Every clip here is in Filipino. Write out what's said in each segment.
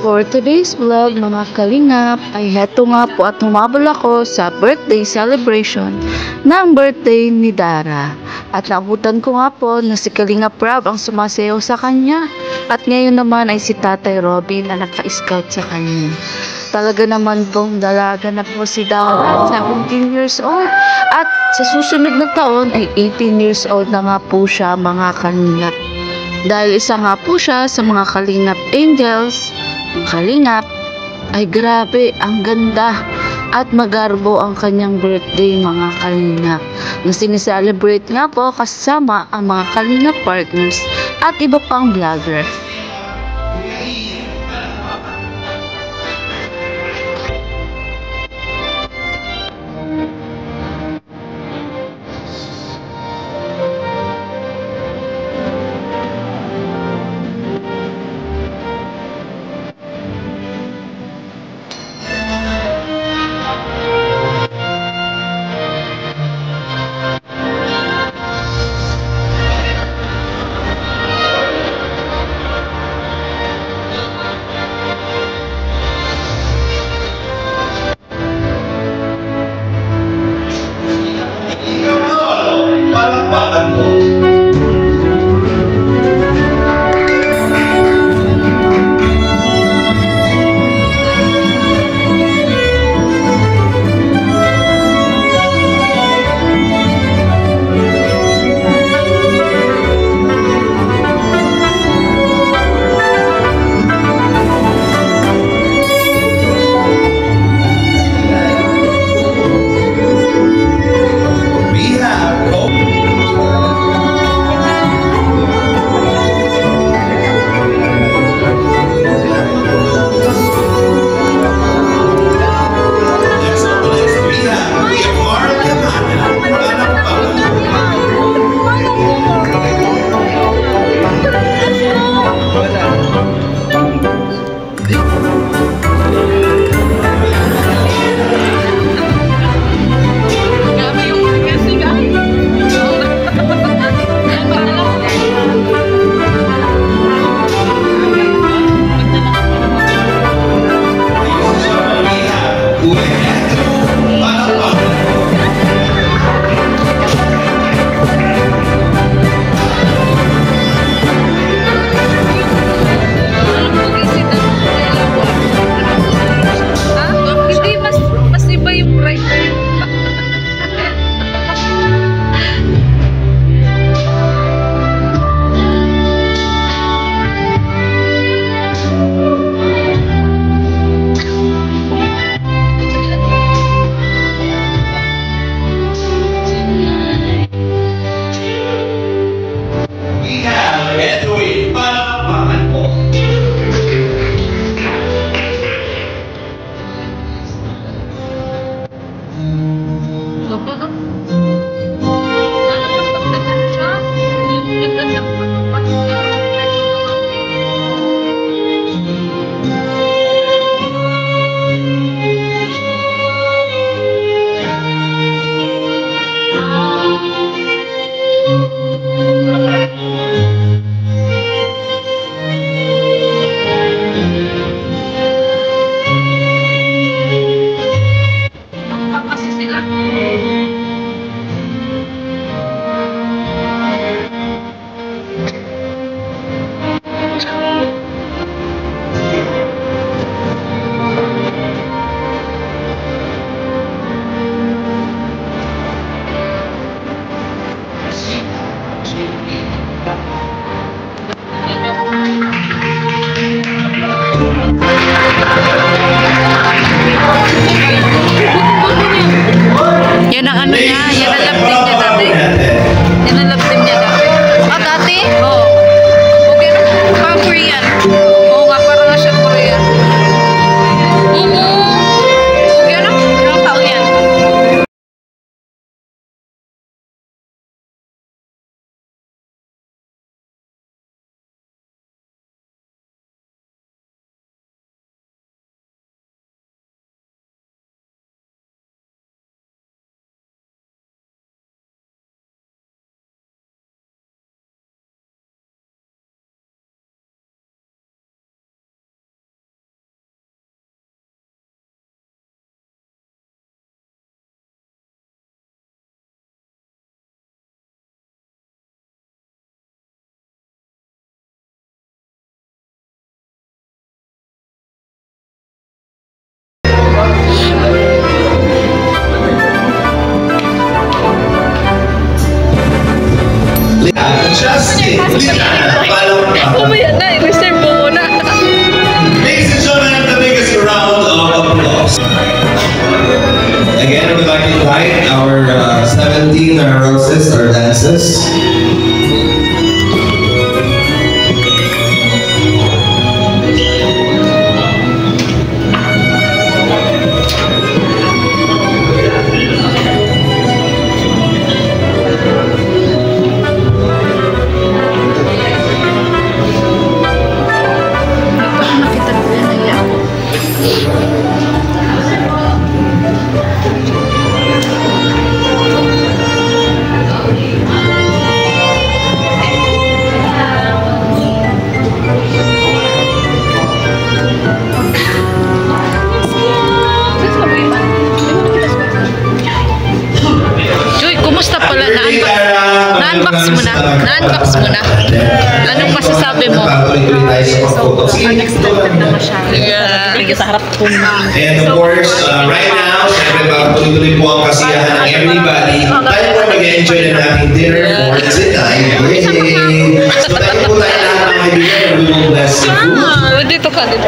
For today's vlog mga kalingap ay heto nga po at humabol ako sa birthday celebration ng birthday ni Dara. At naabutan ko nga po na si Kalingap Rob ang sumasayaw sa kanya. At ngayon naman ay si Tatay Robin na naka-scout sa kanya. Talaga naman pong dalaga na po si Dara, 17 years old. At sa susunod na taon ay 18 years old na nga po siya mga kalingap. Dahil isa nga po siya sa mga Kalingap Angels, Kalingap, ay grabe, ang ganda at magarbo ang kanyang birthday mga Kalingap. Na sineselebrate nga po kasama ang mga Kalingap partners at iba pang vlogger. Yan ang ano niya, yan ang love team niya dati. Yan ang love team niya dati. Ah, dati? Oo. Okay na, pang Korean. Oo nga, parang nga siya Korean. Okay na, ilang taon yan? Cortez. Nakita ko yan, naiya ako. Joy, kumusta pala? Na-unbox mo na? Na-unbox mo na? Anong masasabi mo? Unexpected na masyado. Yeah. Sa harap ko na. And of course, right now, syempre tuloy-tuloy po ang kasiyahan ng everybody. Tayo po mag-enjoy na natin dinner for tonight. Yay! So tayo po tayo lahat ng kaibigan. We will bless the food. Dito ka, dito.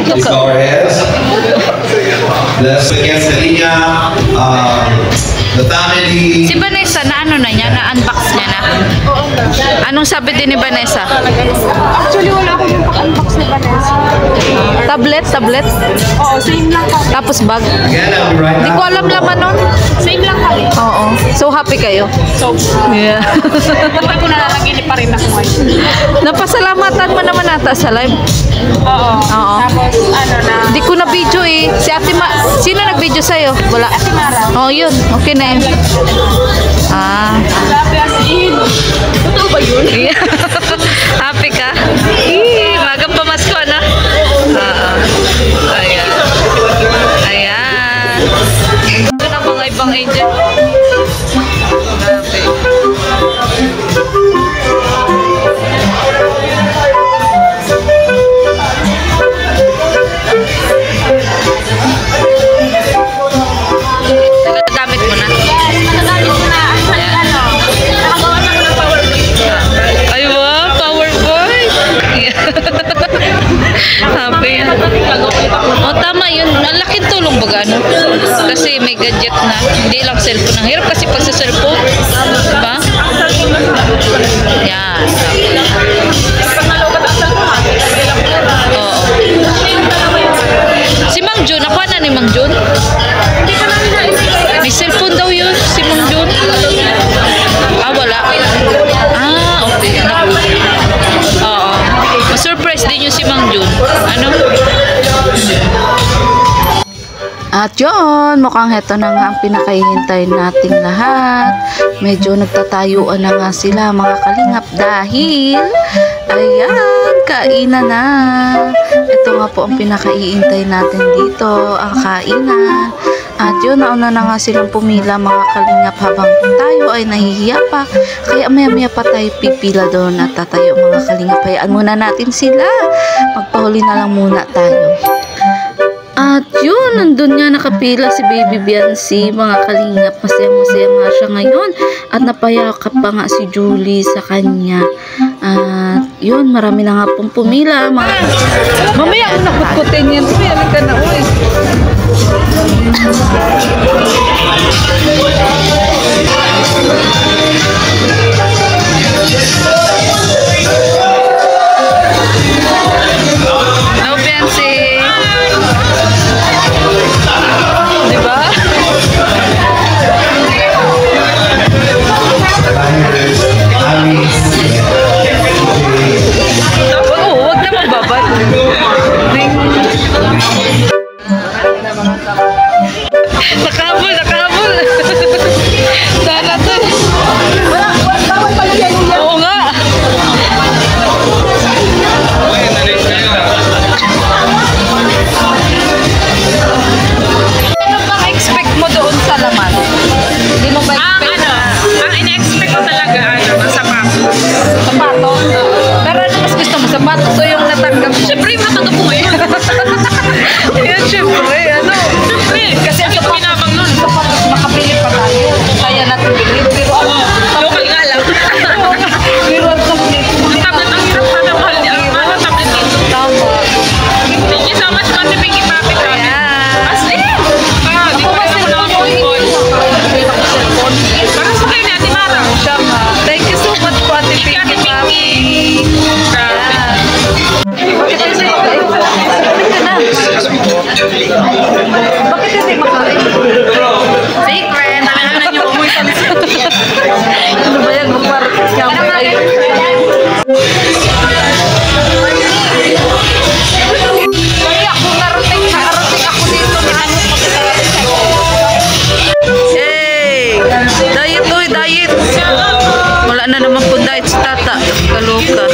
Please bow our heads. Bless against Kalinga, the family. Si Vanessa, na ano na niya? Na-unbox niya na? Anong sabi din ni Vanessa? Actually, wala akong unbox ni Vanessa. Tablet? Oo, same lang kami. Tapos bag? Again, I'll be right Hindi back. ko alam laman nun. Same lang kami. Oo. So happy kayo? So, Yeah. hindi ko nalalaginip pa rin ako ngayon. Napasalamatan mo naman ata sa live. Oo. Oo. Tapos, ano na. Hindi ko na video eh. Si Ate sino nag-video sa'yo? Wala. Ate Mara. Oh, yun. Okay na yun. Ah. Grabe as in. Totoo ba yun? Happy ka? Magang pamasko na. Oo. Ayan. Ayan. Ito na mga ibang angel. Grabe. Nagagamit mo na? Nagagamit ko na. Actually, ano, nakagawa na ako ng PowerPoint. Ay, wow, power boy. Happy yan. O, tama yun. Ang laking tulong baga, no? Kasi may gadget na. Hindi lang cellphone. Ang hirap kasi pag sa cellphone. Diba? Yan. Oo. Si Mang Jun, nakuha na ni Mang Jun? May cellphone daw yun, si Mang Jun. Ah, wala. Ah, okay. Oo. Ma-surprise din yung si Mang Jun. Ano? At yun, mukhang heto na nga ang pinakahihintay nating lahat. Medyo nagtatayuan na nga sila mga kalingap dahil ayan, kainan na. Ito nga po ang pinakaiintay natin dito, ang kainan. At yun, nauna na nga silang pumila mga kalingap habang tayo ay nahihiya pa. Kaya maya-maya pa tayo pipila doon at tatayo mga kalingap. Hayaan muna natin sila. Magpahuli na lang muna tayo. At yun, nandun nga nakapila si Baby Biancy, mga kalingap. Masaya-masaya nga siya ngayon. At napayakap pa nga si Julie sa kanya. At yun, marami na nga pong pumila. Mamaya ako nakutkutin yan. Tumiyalik ka na, uy. No, Biancy. Diba? Oo, huwag na magbabad. Nakahabol. Sana to. Bakit hindi makain? Secret! Alam na niyo, umuwi kami sa ano ba yan? Magparapis ka mo kayo. Kaya ako narating ako dito na ano Hey! Diet oy, diet! Wala na naman po diet sa tata. Kaloka.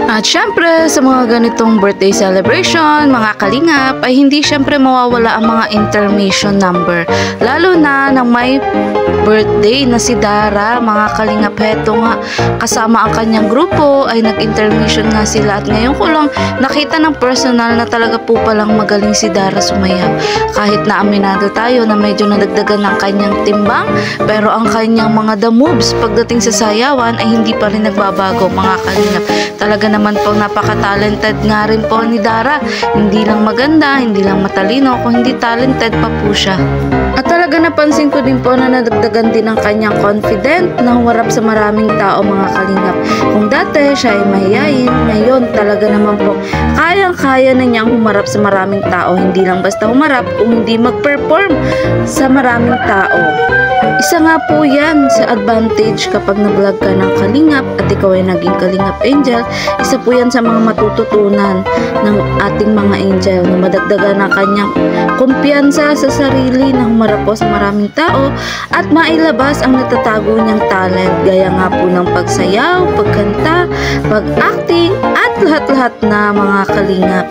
At syempre, sa mga ganitong birthday celebration, mga kalingap, ay hindi syempre mawawala ang mga intermission number. Lalo na nang may birthday na si Dara, mga kalingap, heto nga, kasama ang kanyang grupo, ay nag-intermission nga sila. At ngayon ko lang nakita ng personal na talaga po palang magaling si Dara sumayaw. Kahit na aminado tayo na medyo nadagdagan ng kanyang timbang, pero ang kanyang mga the moves pagdating sa sayawan ay hindi pa rin nagbabago, mga kalingap. Talaga naman pong napaka-talented nga rin po ni Dara. Hindi lang maganda, hindi lang matalino, kung hindi talented pa po siya. At talaga napansin ko din po na nadagdagan din ang kanyang confident na humarap sa maraming tao, mga kalingap. Kung dati siya ay mahiyain, ngayon talaga naman po kayang-kaya na niyang humarap sa maraming tao. Hindi lang basta humarap, kung hindi mag-perform sa maraming tao. Isa nga po yan sa advantage kapag nag-vlog ka ng kalingap at ikaw ay naging kalingap angel. Isa po yan sa mga matututunan ng ating mga angel na madagdagan ng kanyang kumpiyansa sa sarili na humarap po sa maraming tao at mailabas ang natatago niyang talent gaya nga po ng pagsayaw, pagkanta, pag-acting at lahat-lahat na mga kalingap.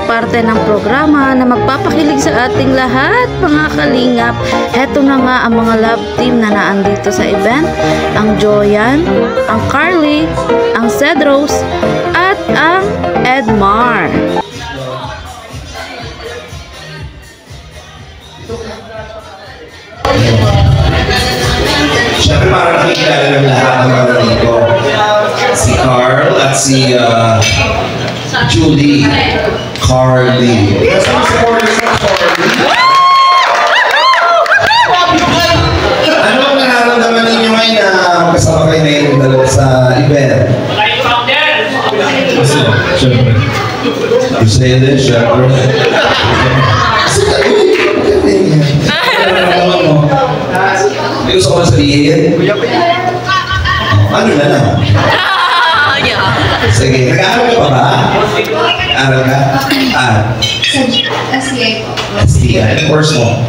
parte ng programa na magpapakilig sa ating lahat, mga kalingap. Heto na nga ang mga love team na naandito sa event. Ang Joyan, ang Carly, ang Cedros, at ang Edmar. Siyempre para nakikilala ng lahat ng mga dito. Si Carl at si Julie. Carly. Yes, ang supporters ng Carly. Ano ang nararamdaman ninyo ngayon na kasama kayo na yung dalawa sa event? Siyempre. You say this, siyempre. May gusto ko na sabihin? Ano na lang? Sige, nag-aaral ka pa ba? Nag-aaral ka? SBA po. STI. Anong course mo?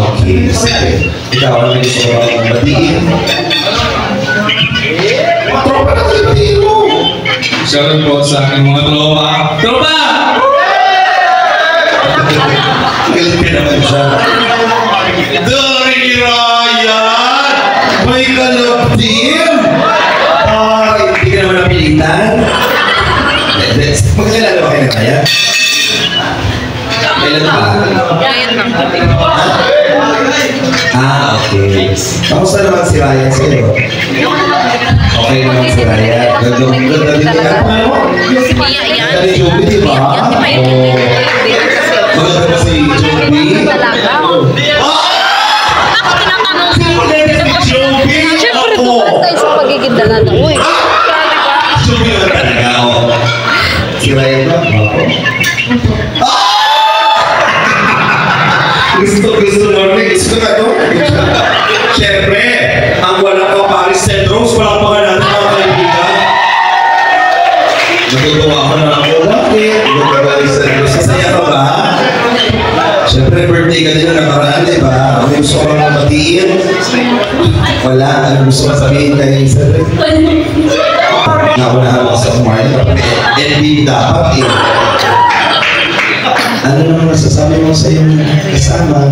Okay. Sige. Ikaw, ano gusto ko lang batiin? Mga tropa na tayo batiin mo! Shoutout po sa aking mga tropa. Tropa! Galit ka naman siya. Dari Ryan! May kalabtin! Hindi ka naman napilitan? Magkakilala ba kayo na kaya? Kailan ba? Ngayon lang. Okay. Kamusta naman si Ryan sa'yo? Okay naman si Ryan. Ganda din ka. Iya, yan. Ganda ni Joby, di ba? Maganda ba si Joby? Talaga. Ako tinatanong si Joby! Siyempre, Ako! tumaan tayo sa pagiging dalaga. Uy. Joby naman talaga ako. Si Ryan ba? Gusto morning. Gusto ka to? Siyempre, ang walang kaparis Cedros, walang pa natin mga kaibigan. Natutuwa ko na ako. Bakit? Yung kaparis Cedros, sasaya ka ba? Siyempre, birthday ka din na nakaraan, di ba? Ano gusto ko lang mabatiin? Wala. Ano gusto ko sabihin kay Cedros? Naunahan ako sa umarin. NB dapat eh. Ano naman masasabi mo sa iyong kasama?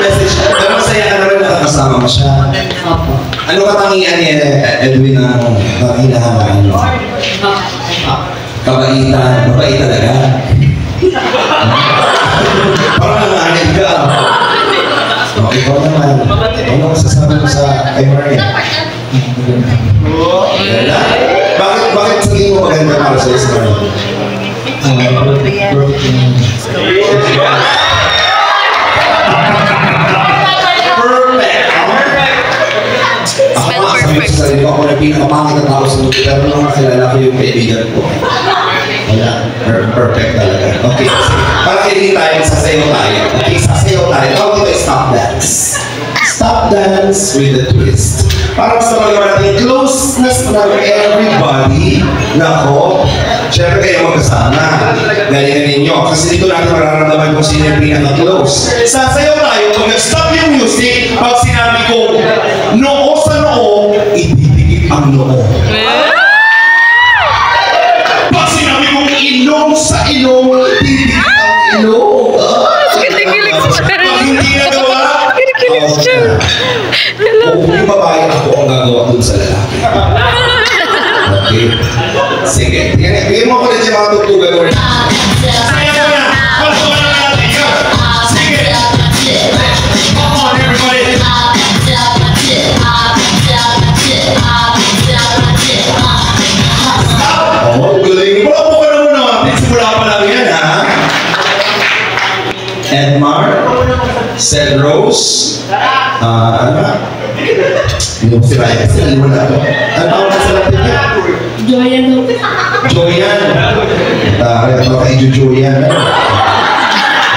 Message. Pero masaya ka na rin nakakasama mo siya. Ano katangian ni Edwin na hinahangaan mo? Kabaitan. Mabait talaga. Parang nanganib ka. Ikaw naman. Ano masasabi mo sa kay Maria? Wala? Bakit sa tingin mo maganda para sa Israel? Perfect! Ako sabi sa sarili ko, ako na pinakamangit na tao sa mundo, pero nung nakilala ko yung kaibigan ko. Wala. Perfect talaga. Okay. Para hindi tayo, sasayaw tayo. Okay, sasayaw tayo. Tawag dito ay stop dance. Stop dance with a twist. Para sa mga natin closeness ng everybody. Nako, syempre kayo magkasama. Galingan ninyo. Kasi dito natin mararamdaman kung sino yung pinaka-close. Sasayaw tayo, kung nag-stop yung music, pag sinabi ko, noo sa noo, ididikit ang noo. Pag sinabi kong ilong sa ilong, ididikit ang ilong. Kinikilig siya. Pag hindi nagawa, Kinikilig siya. kung yung babae, ako ang gagawa dun sa lalaki. Okay? Sige. Bigyan mo ko na siya mga tugtugan mo rin. Saya mo na! Pasukan na natin! Sige! Come on, everybody! Oh, galing. Wala po ka naman natin. Simula pa lang yan, ha? Edmar, Cedros, ano? Yung si Ryan, kasi alam mo na ako. Ano tawag ka sa lapit niya? Joyan po. Joyan. Kaya ito kay Joyan.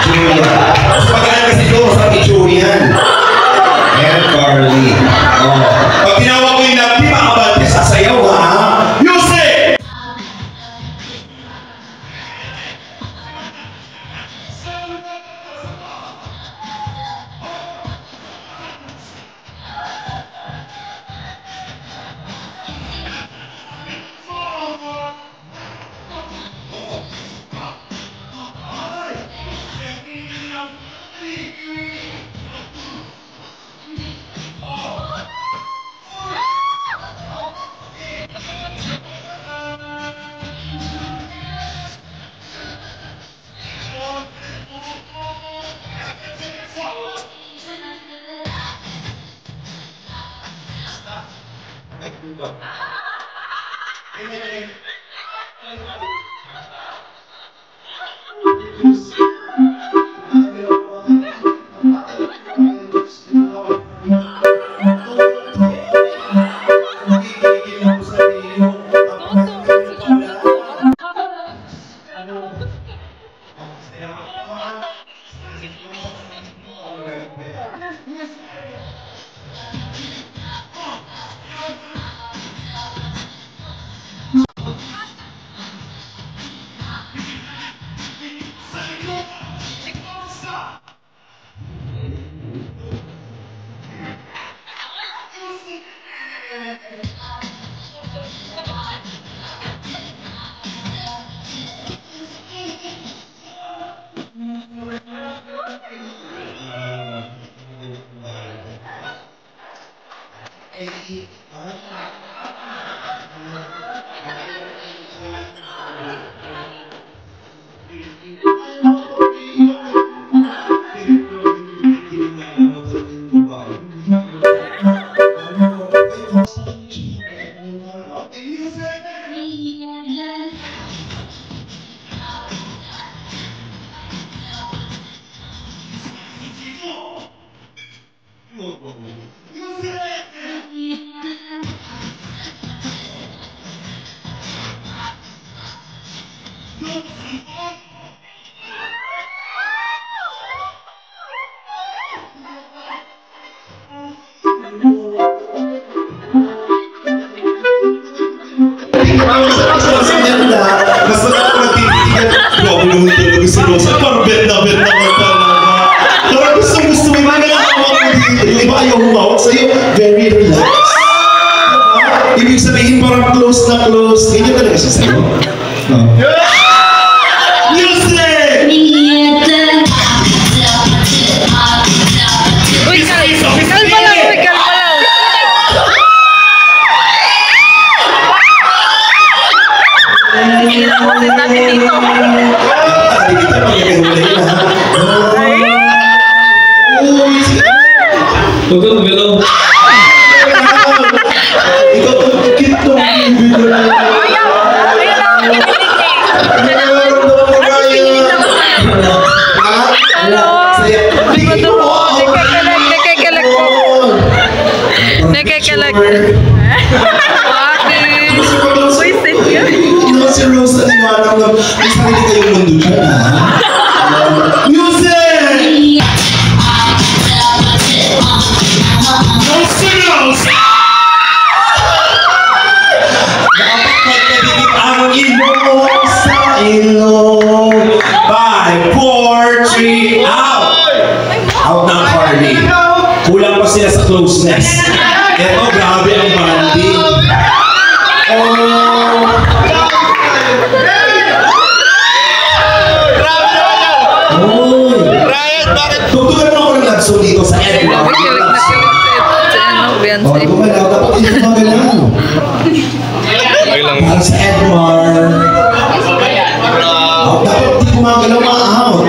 Joyan. Mas pagkaan kasi ito, sabi Joyan. And Carly. Oh. Pag tinawag ko yung nabi, makabante sa sayaw, ha? Music! Mas maganda, mas maganda nagtitigan. Grabe naman talaga si Rosa. Parang bet na talaga. Parang gusto mo yung mga nakakawak mo dito. Yung iba ayaw humawak sa'yo. Very relaxed. Ibig sabihin parang close na close. Ganyan talaga siya sa'yo. Music! Uy, kalma lang, uy, kalma lang. Sinamutin natin dito. Hindi kita magagawin na. Huwag kang galaw. Ikaw ang cute ng video. Nakakalag. Bakit? Uy, senyo. Si Rosa ni Manang lang. May sarili kayong mundo dyan, ha? Music! Dapat magkadinig ang ilong sa ilong. 5, 4, 3, out! Out ng party. Kulang pa sila sa closeness. Ito, grabe ang bonding. Oh! Ryan, bakit? Tutugan mo ako ng lagso dito sa Edward. Kilig na kilig sa ano, Oh, Beyonce. gumalaw. Dapat hindi gumagalaw. Okay lang. Para sa Edward. Oh, dapat hindi gumagalaw ma-out.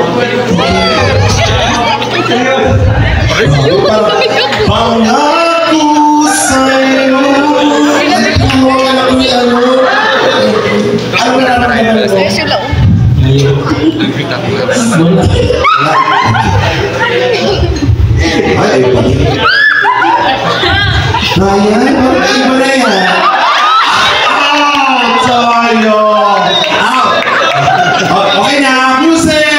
Pangako sa'yo. Wala ko yung ano. Ano nararamdaman mo? Sila, Wala. Ay, ay, pati. Ayan, iba na yan. Out! Tayo! Out! Okay na, music!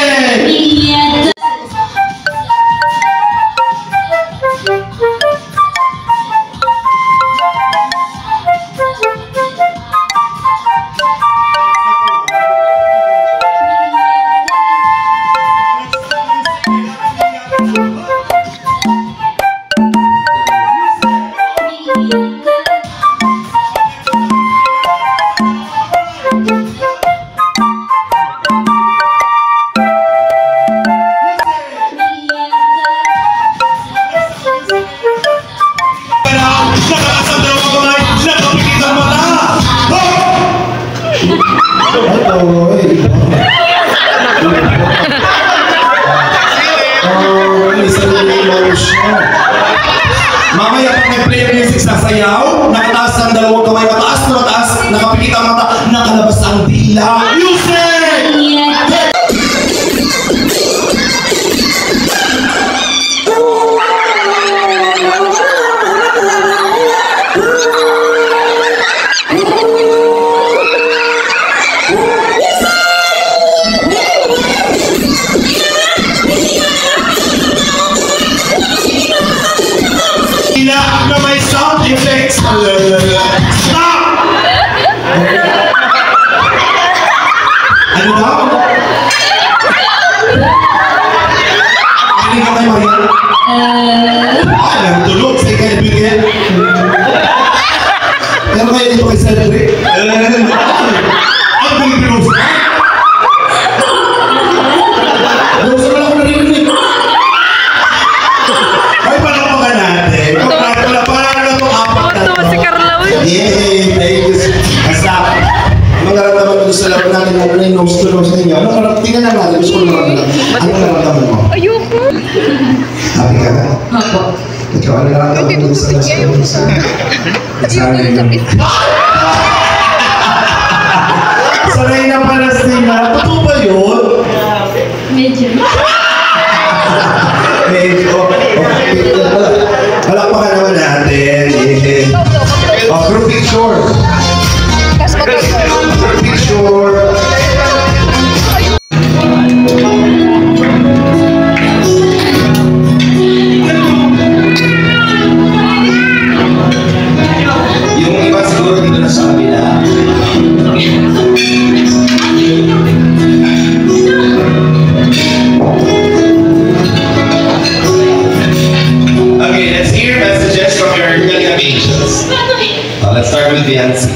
emotion. Mamaya pag nag-play ang music, sasayaw, nakataas ang dalawang kamay, mataas na mataas, nakapikit ang mata, nakalabas ang dila. Music! Na may sound effects. Stop! Ano daw? Hindi ka kayo Maria? Alam, tulog sa ikaibigan. Pero kayo dito kayo celebrate. Ang Pilipinos. Ano sa wala ko narinig? Ay, palapakan natin. Si Carla, Yay! Thank you. Basta, anong nararamdaman mo sa laro natin na yung nose to nose ninyo? Tingnan lang natin. Gusto ko naman anong nararamdaman mo? ayoko. Happy ka na? Apo. Ikaw, anong nararamdaman mo sa last nose? Sanay na pala sila. Totoo ba yun? Medyo. Medyo. Palakpakan naman natin. Group picture. Group picture. Yung iba siguro dito na sa kabila. Okay, let's hear messages from your Kalinga angels. Let's start with Biancy.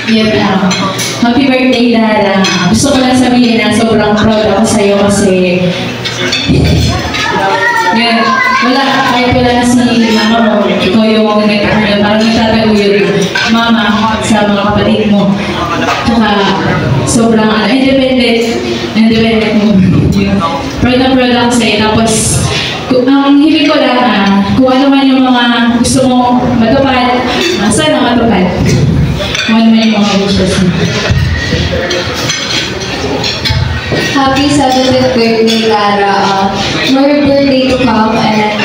Yeah, happy birthday, Dara. Gusto ko lang sabihin na sobrang proud ako sa'yo kasi yeah, kahit wala na si mama mo, ikaw yung parang nagtataguyod mama sa mga kapatid mo. Tsaka sobrang independent mo. Proud na proud ako sa'yo. Tapos, ang hiling ko lang kung ano man yung mga gusto mo matupad, sana matupad. Kung ano man yung mga wishes mo. Happy 7th birthday, Lara. More birthday to come, and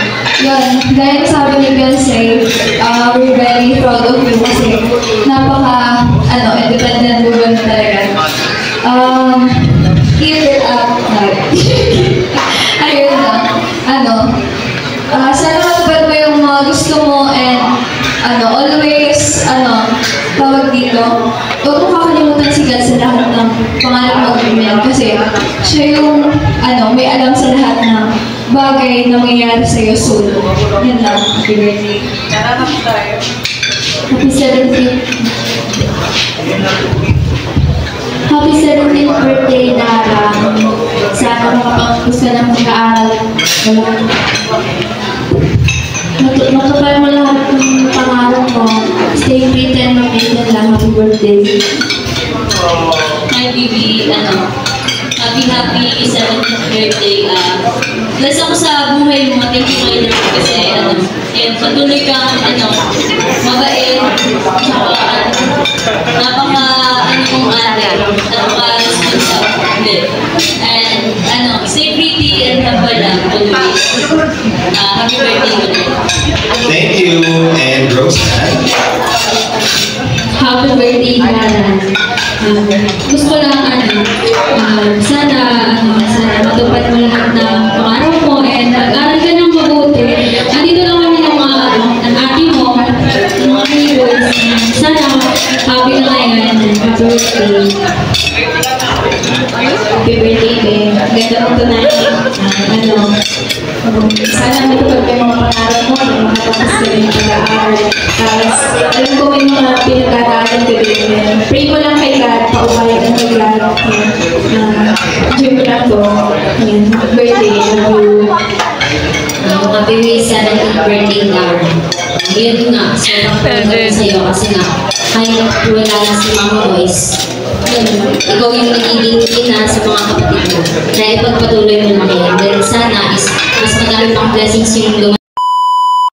yun, dahil sabi ni Beyonce, we're very proud of you kasi independent woman talaga. Keep it up. Ayun na. Sana matupad mo yung mga gusto mo and always, tawag dito, huwag mo kakalimutan si God sa lahat ng pangarap mo gawin kasi siya yung, may alam sa lahat ng bagay na mangyayari sa'yo soon. Yan lang. Happy birthday. Happy 17th. Happy 17th birthday, Dara. Sana makapagpus ka ng pag-aaral. Matupay mo lahat ng pangarap mo. Stay pretty and mag-maintain lang. Happy birthday. Hi, baby. Happy 17th birthday. Bless ako sa buhay mo. Thank you, my Lord. Kasi, patuloy kang, mabait. Tsaka, mong ate. Napaka-responsible. And, stay pretty and have a love. Happy birthday, ulit. Thank you. And Roseanne. Happy birthday, Dara. Gusto lang, sana matupad mo lahat ng pangarap mo and mag-aral ka ng mabuti. Andito lang kami ng ate mo, ng mga neighbors. Sana happy na kayo and happy birthday. Happy birthday, babe. Ganda mo tonight. Sana matupad ka yung mga pangarap mo, makatapos ka rin yung pag-aaral. Tapos, alam ko may mga pinag-aaralan ka din. Pray ko lang kay God, paubaya ng kay God. Enjoy ko lang to. Happy birthday. Happy 17th birthday, Lara. Yun nga, sobrang proud ako sa'yo kasi nga, kahit wala na si Mama Royce, ikaw yung nagiging ina sa mga kapatid mo. Dahil pagpatuloy mo na kayo. Then sana is mas madami pang blessings yung